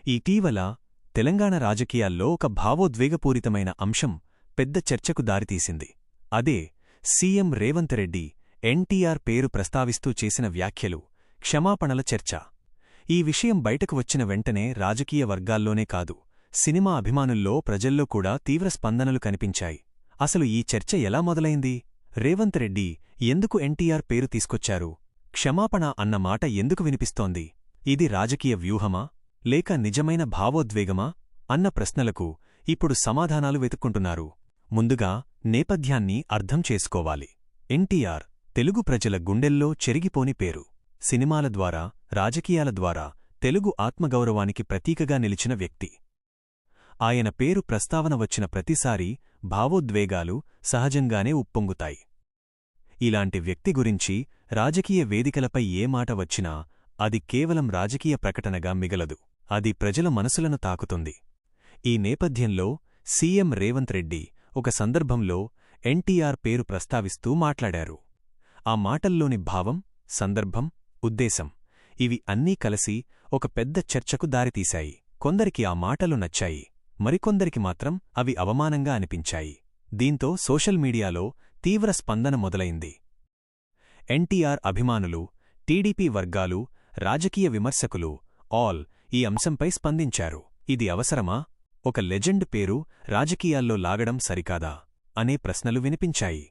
ఇటీవల తెలంగాణ రాజకీయాల్లో ఒక భావోద్వేగపూరితమైన అంశం పెద్ద చర్చకు దారితీసింది. అదే సీఎం రేవంత్ రెడ్డి ఎన్టీఆర్ పేరు ప్రస్తావిస్తూ చేసిన వ్యాఖ్యలు, క్షమాపణల చర్చ. ఈ విషయం బయటకు వచ్చిన వెంటనే రాజకీయ వర్గాల్లోనే కాదు, సినిమా అభిమానుల్లో, ప్రజల్లో కూడా తీవ్ర స్పందనలు కనిపించాయి. అసలు ఈ చర్చ ఎలా మొదలైంది? రేవంత్ రెడ్డి ఎందుకు ఎన్టీఆర్ పేరు తీసుకొచ్చారు? క్షమాపణ అన్న మాట ఎందుకు వినిపిస్తోంది? ఇది రాజకీయ వ్యూహమా, లేక నిజమైన భావోద్వేగమా అన్న ప్రశ్నలకు ఇప్పుడు సమాధానాలు వెతుక్కుంటున్నారు. ముందుగా నేపథ్యాన్ని అర్థం చేసుకోవాలి. ఎన్టీఆర్ తెలుగు ప్రజల గుండెల్లో చెరిగిపోని పేరు. సినిమాల ద్వారా, రాజకీయాల ద్వారా తెలుగు ఆత్మగౌరవానికి ప్రతీకగా నిలిచిన వ్యక్తి. ఆయన పేరు ప్రస్తావన వచ్చిన ప్రతిసారీ భావోద్వేగాలు సహజంగానే ఉప్పొంగుతాయి. ఇలాంటి వ్యక్తి గురించి రాజకీయ వేదికలపై ఏ మాట వచ్చినా అది కేవలం రాజకీయ ప్రకటనగా మిగలదు, అది ప్రజల మనసులను తాకుతుంది. ఈ నేపథ్యంలో సీఎం రేవంత్ రెడ్డి ఒక సందర్భంలో ఎన్టీఆర్ పేరు ప్రస్తావిస్తూ మాట్లాడారు. ఆ మాటల్లోని భావం, సందర్భం, ఉద్దేశం ఇవి అన్నీ కలిసి ఒక పెద్ద చర్చకు దారితీశాయి. కొందరికి ఆ మాటలు నచ్చాయి, మరికొందరికి మాత్రం అవి అవమానంగా అనిపించాయి. దీంతో సోషల్ మీడియాలో తీవ్ర స్పందన మొదలైంది. ఎన్టీఆర్ అభిమానులు, టీడీపీ వర్గాలు, రాజకీయ విమర్శకులు ఆల్ ఈ అంశంపై స్పందించారు. ఇది అవసరమా? ఒక లెజెండ్ పేరు రాజకీయాల్లో లాగడం సరికాదా అనే ప్రశ్నలు వినిపించాయి.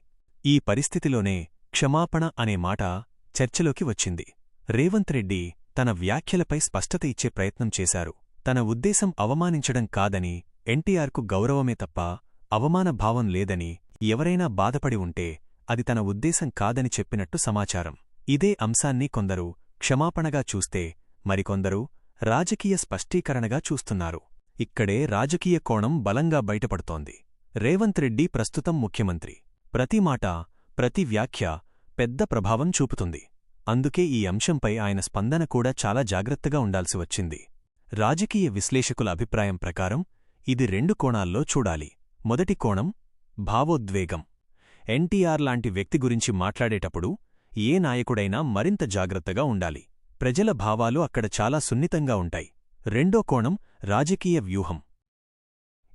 ఈ పరిస్థితిలోనే క్షమాపణ అనే మాట చర్చలోకి వచ్చింది. రేవంత్ రెడ్డి తన వ్యాఖ్యలపై స్పష్టత ఇచ్చే ప్రయత్నం చేశారు. తన ఉద్దేశం అవమానించడం కాదని, ఎన్టీఆర్కు గౌరవమే తప్ప అవమాన భావం లేదని, ఎవరైనా బాధపడి ఉంటే అది తన ఉద్దేశం కాదని చెప్పినట్టు సమాచారం. ఇదే అంశాన్ని కొందరు క్షమాపణగా చూస్తే, మరికొందరు రాజకీయ స్పష్టీకరణగా చూస్తున్నారు. ఇక్కడే రాజకీయ కోణం బలంగా బయటపడుతోంది. రేవంత్ రెడ్డి ప్రస్తుతం ముఖ్యమంత్రి. ప్రతి మాట, ప్రతి వ్యాఖ్య పెద్ద ప్రభావం చూపుతుంది. అందుకే ఈ అంశంపై ఆయన స్పందన కూడా చాలా జాగ్రత్తగా ఉండాల్సి వచ్చింది. రాజకీయ విశ్లేషకుల అభిప్రాయం ప్రకారం ఇది 2 కోణాల్లో చూడాలి. మొదటి కోణం భావోద్వేగం. ఎన్టీఆర్ లాంటి వ్యక్తి గురించి మాట్లాడేటప్పుడు ఏ నాయకుడైనా మరింత జాగ్రత్తగా ఉండాలి. ప్రజల భావాలు అక్కడ చాలా సున్నితంగా ఉంటాయి. రెండో కోణం రాజకీయ వ్యూహం.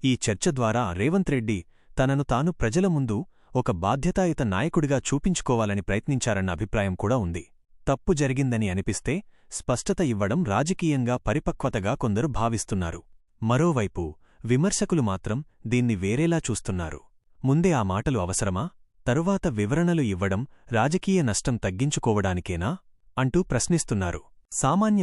ఈ చర్చ ద్వారా రేవంత్ రెడ్డి తనను తాను ప్రజల ముందు ఒక బాధ్యతాయుత నాయకుడిగా చూపించుకోవాలని ప్రయత్నించారన్న అభిప్రాయం కూడా ఉంది. తప్పు జరిగిందని అనిపిస్తే స్పష్టత ఇవ్వడం రాజకీయంగా పరిపక్వతగా కొందరు భావిస్తున్నారు. మరోవైపు విమర్శకులు మాత్రం దీన్ని వేరేలా చూస్తున్నారు. ముందే ఆ మాటలు అవసరమా? తరువాత వివరణలు ఇవ్వడం రాజకీయ నష్టం తగ్గించుకోవడానికేనా అంటూ ప్రశ్నిస్తున్నారు. సామాన్య